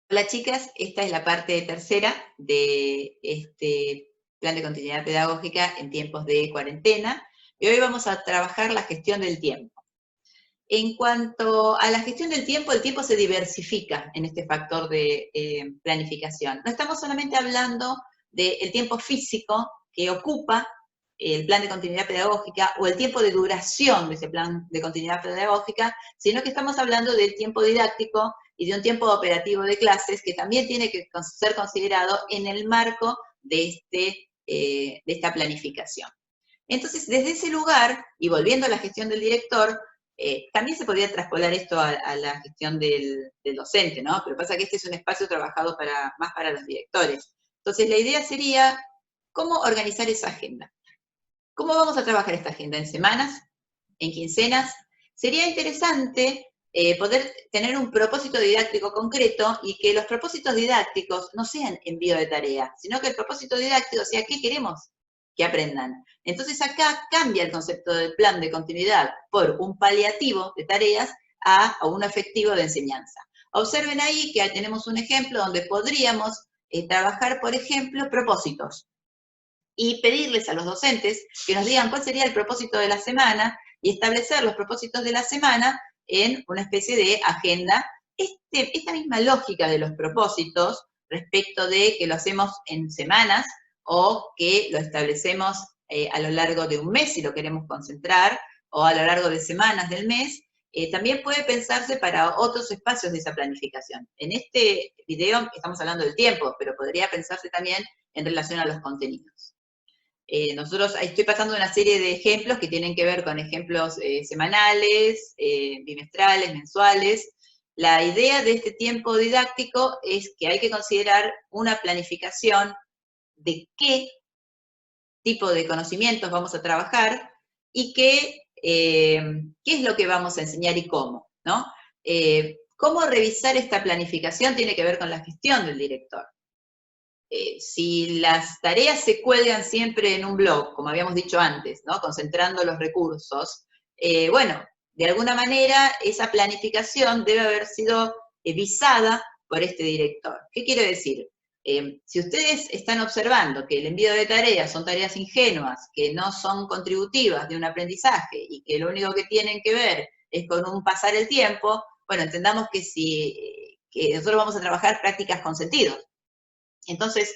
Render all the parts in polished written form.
Hola chicas, esta es la parte tercera de este plan de continuidad pedagógica en tiempos de cuarentena y hoy vamos a trabajar la gestión del tiempo. En cuanto a la gestión del tiempo, el tiempo se diversifica en este factor de planificación. No estamos solamente hablando del tiempo físico que ocupa el plan de continuidad pedagógica o el tiempo de duración de ese plan de continuidad pedagógica, sino que estamos hablando del tiempo didáctico y de un tiempo operativo de clases que también tiene que ser considerado en el marco de esta planificación. Entonces, desde ese lugar, y volviendo a la gestión del director, también se podría traspolar esto a la gestión del docente, ¿no? Pero pasa que este es un espacio trabajado más para los directores. Entonces, la idea sería, ¿cómo organizar esa agenda? ¿Cómo vamos a trabajar esta agenda? ¿En semanas? ¿En quincenas? Sería interesante poder tener un propósito didáctico concreto y que los propósitos didácticos no sean envío de tarea, sino que el propósito didáctico sea qué queremos que aprendan. Entonces acá cambia el concepto del plan de continuidad por un paliativo de tareas a un efectivo de enseñanza. Observen ahí que tenemos un ejemplo donde podríamos trabajar, por ejemplo, propósitos y pedirles a los docentes que nos digan cuál sería el propósito de la semana y establecer los propósitos de la semana en una especie de agenda. Esta misma lógica de los propósitos respecto de que lo hacemos en semanas o que lo establecemos a lo largo de un mes si lo queremos concentrar o a lo largo de semanas del mes, también puede pensarse para otros espacios de esa planificación. En este video estamos hablando del tiempo, pero podría pensarse también en relación a los contenidos. Nosotros estoy pasando una serie de ejemplos que tienen que ver con ejemplos semanales, bimestrales, mensuales. La idea de este tiempo didáctico es que hay que considerar una planificación de qué tipo de conocimientos vamos a trabajar y qué es lo que vamos a enseñar y cómo, ¿no? Cómo revisar esta planificación tiene que ver con la gestión del director. Si las tareas se cuelgan siempre en un blog, como habíamos dicho antes, ¿no? Concentrando los recursos, bueno, de alguna manera esa planificación debe haber sido visada por este director. ¿Qué quiero decir? Si ustedes están observando que el envío de tareas son tareas ingenuas, que no son contributivas de un aprendizaje y que lo único que tienen que ver es con un pasar el tiempo, bueno, entendamos que nosotros vamos a trabajar prácticas con sentido. Entonces,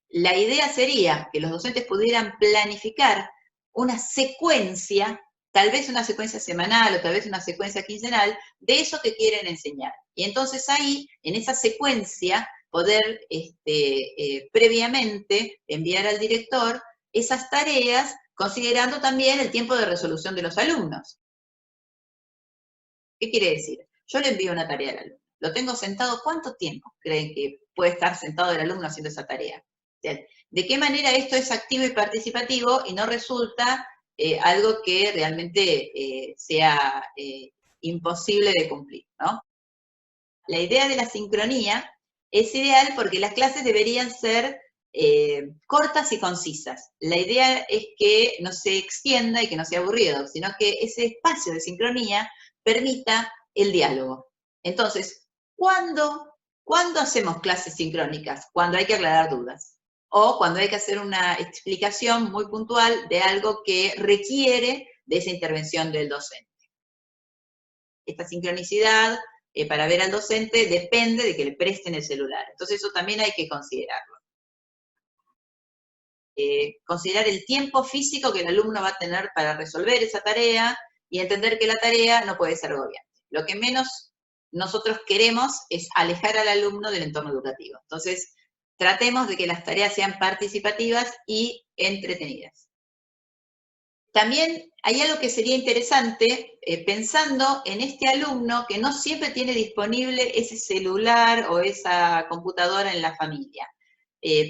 la idea sería que los docentes pudieran planificar una secuencia, tal vez una secuencia semanal o tal vez una secuencia quincenal, de eso que quieren enseñar. Y entonces ahí, en esa secuencia, poder previamente enviar al director esas tareas, considerando también el tiempo de resolución de los alumnos. ¿Qué quiere decir? Yo le envío una tarea al alumno. Lo tengo sentado, ¿cuánto tiempo creen que puede estar sentado el alumno haciendo esa tarea? ¿De qué manera esto es activo y participativo y no resulta algo que realmente sea imposible de cumplir, ¿no? La idea de la sincronía es ideal porque las clases deberían ser cortas y concisas. La idea es que no se extienda y que no sea aburrido, sino que ese espacio de sincronía permita el diálogo. Entonces, ¿cuándo hacemos clases sincrónicas? Cuando hay que aclarar dudas o cuando hay que hacer una explicación muy puntual de algo que requiere de esa intervención del docente. Esta sincronicidad para ver al docente depende de que le presten el celular. Entonces eso también hay que considerarlo. Considerar el tiempo físico que el alumno va a tener para resolver esa tarea y entender que la tarea no puede ser agobiante. Lo que menos nosotros queremos es alejar al alumno del entorno educativo. Entonces, tratemos de que las tareas sean participativas y entretenidas. También hay algo que sería interesante, pensando en este alumno que no siempre tiene disponible ese celular o esa computadora en la familia.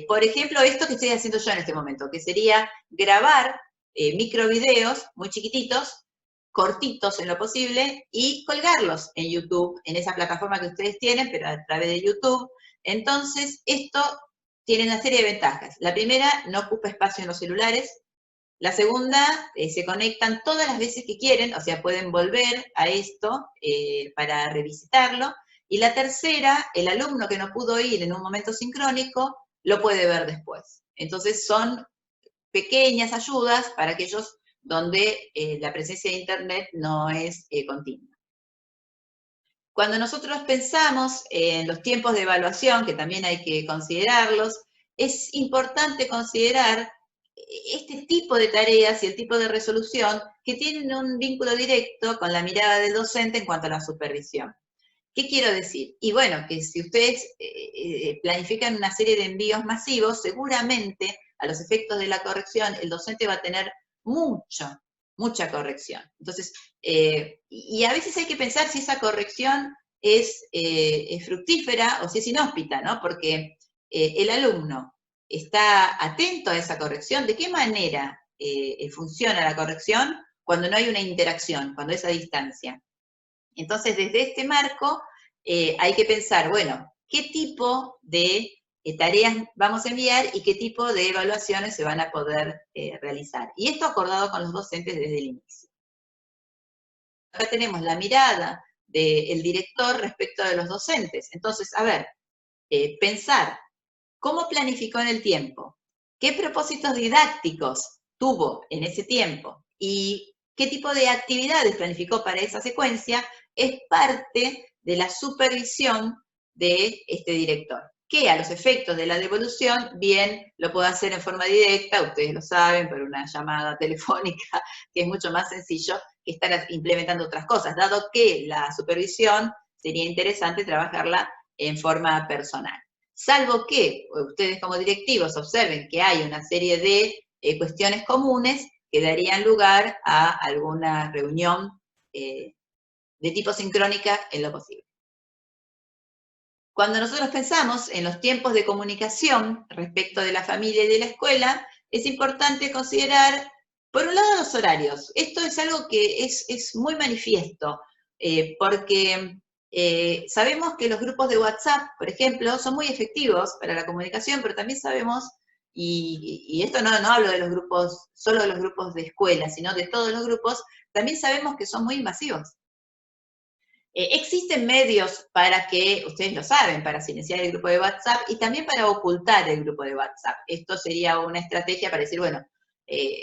Por ejemplo, esto que estoy haciendo yo en este momento, que sería grabar microvideos muy chiquititos, cortitos en lo posible, y colgarlos en YouTube, en esa plataforma que ustedes tienen, pero a través de YouTube. Entonces, esto tiene una serie de ventajas. La primera, no ocupa espacio en los celulares. La segunda, se conectan todas las veces que quieren, o sea, pueden volver a esto para revisitarlo. Y la tercera, el alumno que no pudo ir en un momento sincrónico, lo puede ver después. Entonces son pequeñas ayudas para aquellos donde la presencia de Internet no es continua. Cuando nosotros pensamos en los tiempos de evaluación, que también hay que considerarlos, es importante considerar este tipo de tareas y el tipo de resolución que tienen un vínculo directo con la mirada del docente en cuanto a la supervisión. ¿Qué quiero decir? Y bueno, que si ustedes planifican una serie de envíos masivos, seguramente a los efectos de la corrección el docente va a tener mucha corrección. Entonces, y a veces hay que pensar si esa corrección es fructífera o si es inhóspita, ¿no? Porque el alumno está atento a esa corrección. ¿De qué manera funciona la corrección cuando no hay una interacción, cuando es a distancia? Entonces, desde este marco, hay que pensar, bueno, ¿qué tipo de tareas vamos a enviar y qué tipo de evaluaciones se van a poder realizar? Y esto acordado con los docentes desde el inicio. Acá tenemos la mirada del director respecto de los docentes. Entonces, a ver, pensar, ¿cómo planificó en el tiempo? ¿Qué propósitos didácticos tuvo en ese tiempo? ¿Y qué tipo de actividades planificó para esa secuencia? Es parte de la supervisión de este director, que a los efectos de la devolución, bien lo puede hacer en forma directa, ustedes lo saben, por una llamada telefónica, que es mucho más sencillo que estar implementando otras cosas, dado que la supervisión sería interesante trabajarla en forma personal. Salvo que ustedes como directivos observen que hay una serie de cuestiones comunes que darían lugar a alguna reunión de tipo sincrónica en lo posible. Cuando nosotros pensamos en los tiempos de comunicación respecto de la familia y de la escuela, es importante considerar, por un lado, los horarios. Esto es algo que es muy manifiesto, porque sabemos que los grupos de WhatsApp, por ejemplo, son muy efectivos para la comunicación, pero también sabemos, y esto no hablo de los grupos, solo de los grupos de escuela, sino de todos los grupos, también sabemos que son muy invasivos. Existen medios para que, ustedes lo saben, para silenciar el grupo de WhatsApp y también para ocultar el grupo de WhatsApp. Esto sería una estrategia para decir, bueno,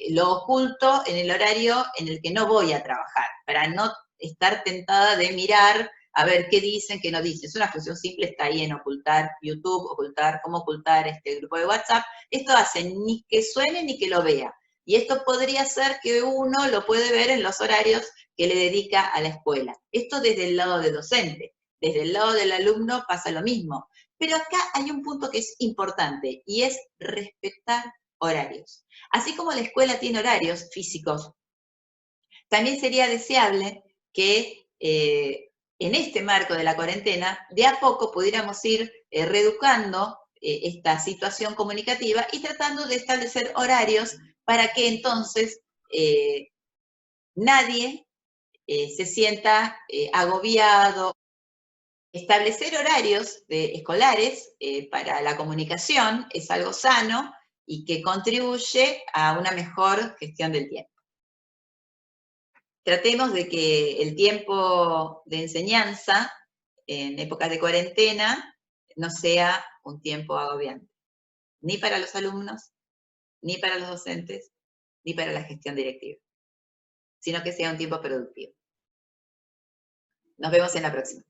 lo oculto en el horario en el que no voy a trabajar, para no estar tentada de mirar a ver qué dicen, qué no dicen. Es una función simple, está ahí en ocultar YouTube, cómo ocultar este grupo de WhatsApp. Esto hace ni que suene ni que lo vea. Y esto podría ser que uno lo puede ver en los horarios que le dedica a la escuela. Esto desde el lado del docente. Desde el lado del alumno pasa lo mismo. Pero acá hay un punto que es importante y es respetar horarios. Así como la escuela tiene horarios físicos, también sería deseable que en este marco de la cuarentena, de a poco pudiéramos ir reeducando esta situación comunicativa y tratando de establecer horarios para que entonces nadie se sienta agobiado. Establecer horarios escolares para la comunicación es algo sano y que contribuye a una mejor gestión del tiempo. Tratemos de que el tiempo de enseñanza en épocas de cuarentena no sea un tiempo agobiante, ni para los alumnos, ni para los docentes, ni para la gestión directiva, sino que sea un tiempo productivo. Nos vemos en la próxima.